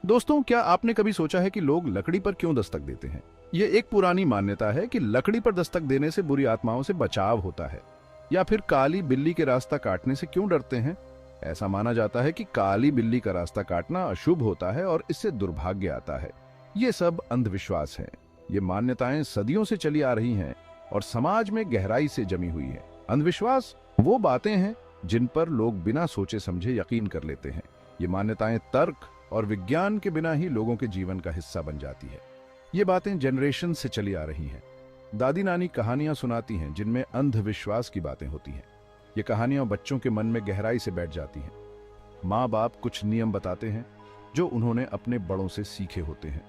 दोस्तों, क्या आपने कभी सोचा है कि लोग लकड़ी पर क्यों दस्तक देते हैं? ये एक पुरानी मान्यता है कि लकड़ी पर दस्तक देने से बुरी आत्माओं से बचाव होता है। या फिर काली बिल्ली के रास्ता काटने से क्यों डरते हैं? ऐसा माना जाता है कि काली बिल्ली का रास्ता काटना अशुभ होता है और इससे दुर्भाग्य आता है। ये सब अंधविश्वास है। ये मान्यताएं सदियों से चली आ रही हैं और समाज में गहराई से जमी हुई है। अंधविश्वास वो बातें हैं जिन पर लोग बिना सोचे समझे यकीन कर लेते हैं। ये मान्यताएं तर्क और विज्ञान के बिना ही लोगों के जीवन का हिस्सा बन जाती है। ये बातें जनरेशन से चली आ रही हैं। दादी नानी कहानियां सुनाती हैं जिनमें अंधविश्वास की बातें होती हैं। ये कहानियां बच्चों के मन में गहराई से बैठ जाती हैं। माँ बाप कुछ नियम बताते हैं जो उन्होंने अपने बड़ों से सीखे होते हैं।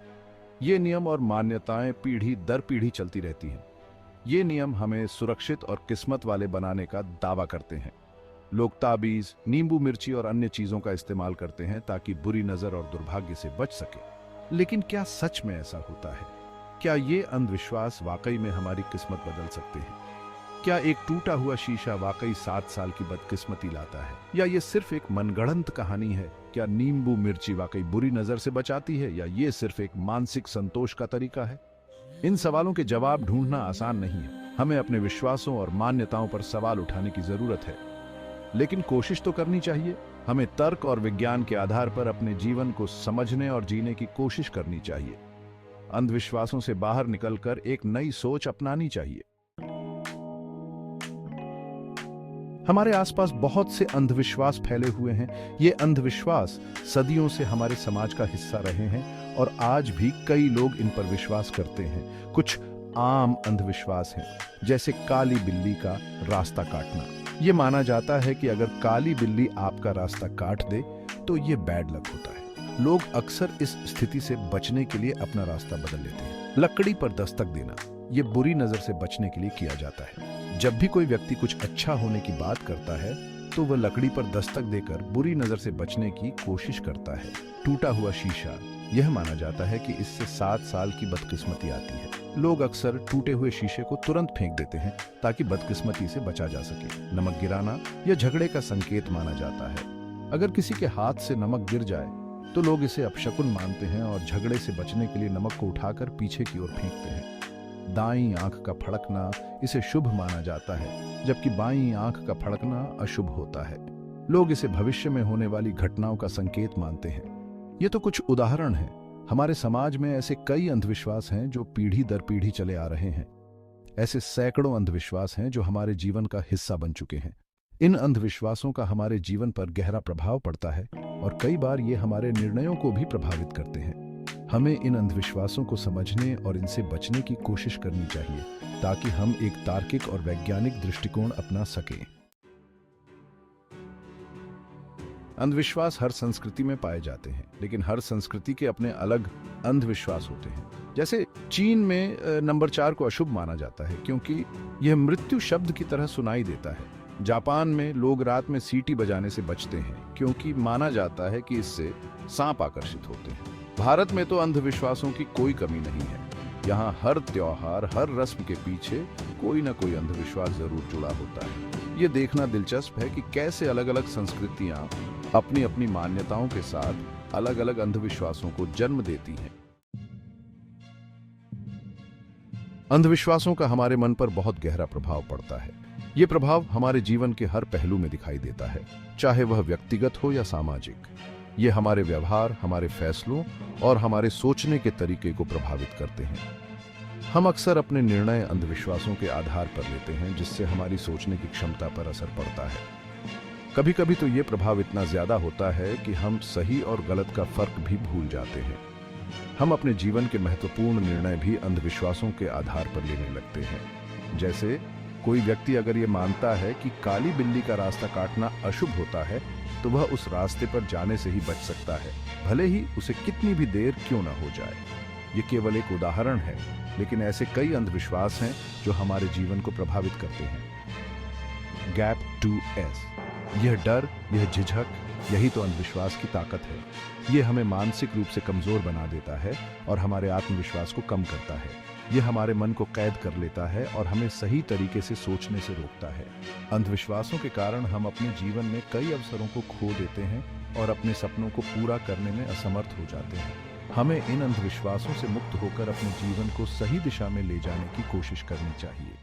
ये नियम और मान्यताएं पीढ़ी दर पीढ़ी चलती रहती हैं। ये नियम हमें सुरक्षित और किस्मत वाले बनाने का दावा करते हैं। लोग ताबीज, नींबू मिर्ची और अन्य चीजों का इस्तेमाल करते हैं ताकि बुरी नजर और दुर्भाग्य से बच सके। लेकिन क्या सच में ऐसा होता है? क्या ये अंधविश्वास वाकई में हमारी किस्मत बदल सकते हैं? क्या एक टूटा हुआ शीशा वाकई 7 साल की बदकिस्मती लाता है, या ये सिर्फ एक मनगढ़ंत कहानी है? क्या नींबू मिर्ची वाकई बुरी नजर से बचाती है, या ये सिर्फ एक मानसिक संतोष का तरीका है? इन सवालों के जवाब ढूंढना आसान नहीं है। हमें अपने विश्वासों और मान्यताओं पर सवाल उठाने की जरूरत है, लेकिन कोशिश तो करनी चाहिए। हमें तर्क और विज्ञान के आधार पर अपने जीवन को समझने और जीने की कोशिश करनी चाहिए। अंधविश्वासों से बाहर निकलकर एक नई सोच अपनानी चाहिए। हमारे आसपास बहुत से अंधविश्वास फैले हुए हैं। ये अंधविश्वास सदियों से हमारे समाज का हिस्सा रहे हैं और आज भी कई लोग इन पर विश्वास करते हैं। कुछ आम अंधविश्वास हैं, जैसे काली बिल्ली का रास्ता काटना। ये माना जाता है कि अगर काली बिल्ली आपका रास्ता काट दे तो ये बैड लक होता है। लोग अक्सर इस स्थिति से बचने के लिए अपना रास्ता बदल लेते हैं। लकड़ी पर दस्तक देना, ये बुरी नजर से बचने के लिए किया जाता है। जब भी कोई व्यक्ति कुछ अच्छा होने की बात करता है तो वह लकड़ी पर दस्तक देकर बुरी नजर से बचने की कोशिश करता है। टूटा हुआ शीशा, यह माना जाता है कि इससे 7 साल की बदकिस्मती आती है। लोग अक्सर टूटे हुए शीशे को तुरंत फेंक देते हैं ताकि बदकिस्मती से बचा जा सके। नमक गिराना, यह झगड़े का संकेत माना जाता है। अगर किसी के हाथ से नमक गिर जाए तो लोग इसे अपशकुन मानते हैं और झगड़े से बचने के लिए नमक को उठाकर पीछे की ओर फेंकते हैं। दाईं आंख का फड़कना, इसे शुभ माना जाता है, जबकि बाईं आंख का फड़कना अशुभ होता है। लोग इसे भविष्य में होने वाली घटनाओं का संकेत मानते हैं। ये तो कुछ उदाहरण हैं। हमारे समाज में ऐसे कई अंधविश्वास हैं जो पीढ़ी दर पीढ़ी चले आ रहे हैं। ऐसे सैकड़ों अंधविश्वास हैं जो हमारे जीवन का हिस्सा बन चुके हैं। इन अंधविश्वासों का हमारे जीवन पर गहरा प्रभाव पड़ता है और कई बार ये हमारे निर्णयों को भी प्रभावित करते हैं। हमें इन अंधविश्वासों को समझने और इनसे बचने की कोशिश करनी चाहिए ताकि हम एक तार्किक और वैज्ञानिक दृष्टिकोण अपना सकें। अंधविश्वास हर संस्कृति में पाए जाते हैं, लेकिन हर संस्कृति के अपने अलग अंधविश्वास होते हैं। जैसे चीन में नंबर 4 को अशुभ माना जाता है क्योंकि यह मृत्यु शब्द की तरह सुनाई देता है। जापान में लोग रात में सीटी बजाने से बचते हैं क्योंकि माना जाता है कि इससे सांप आकर्षित होते हैं। भारत में तो अंधविश्वासों की कोई कमी नहीं है। यहाँ हर त्योहार, हर रस्म के पीछे कोई ना कोई अंधविश्वास जरूर जुड़ा होता है। ये देखना दिलचस्प है कि कैसे अलग अलग संस्कृतियां अपनी अपनी मान्यताओं के साथ अलग अलग अंधविश्वासों को जन्म देती हैं। अंधविश्वासों का हमारे मन पर बहुत गहरा प्रभाव पड़ता है। ये प्रभाव हमारे जीवन के हर पहलू में दिखाई देता है, चाहे वह व्यक्तिगत हो या सामाजिक। ये हमारे व्यवहार, हमारे फैसलों और हमारे सोचने के तरीके को प्रभावित करते हैं। हम अक्सर अपने निर्णय अंधविश्वासों के आधार पर लेते हैं, जिससे हमारी सोचने की क्षमता पर असर पड़ता है। कभी कभी तो ये प्रभाव इतना ज्यादा होता है कि हम सही और गलत का फर्क भी भूल जाते हैं। हम अपने जीवन के महत्वपूर्ण निर्णय भी अंधविश्वासों के आधार पर लेने लगते हैं। जैसे कोई व्यक्ति अगर ये मानता है कि काली बिल्ली का रास्ता काटना अशुभ होता है तो वह उस रास्ते पर जाने से ही बच सकता है, भले ही उसे कितनी भी देर क्यों ना हो जाए। ये केवल एक उदाहरण है, लेकिन ऐसे कई अंधविश्वास हैं जो हमारे जीवन को प्रभावित करते हैं। गैप 2S, यह डर, यह झिझक, यही तो अंधविश्वास की ताकत है। यह हमें मानसिक रूप से कमजोर बना देता है और हमारे आत्मविश्वास को कम करता है। यह हमारे मन को कैद कर लेता है और हमें सही तरीके से सोचने से रोकता है। अंधविश्वासों के कारण हम अपने जीवन में कई अवसरों को खो देते हैं और अपने सपनों को पूरा करने में असमर्थ हो जाते हैं। हमें इन अंधविश्वासों से मुक्त होकर अपने जीवन को सही दिशा में ले जाने की कोशिश करनी चाहिए।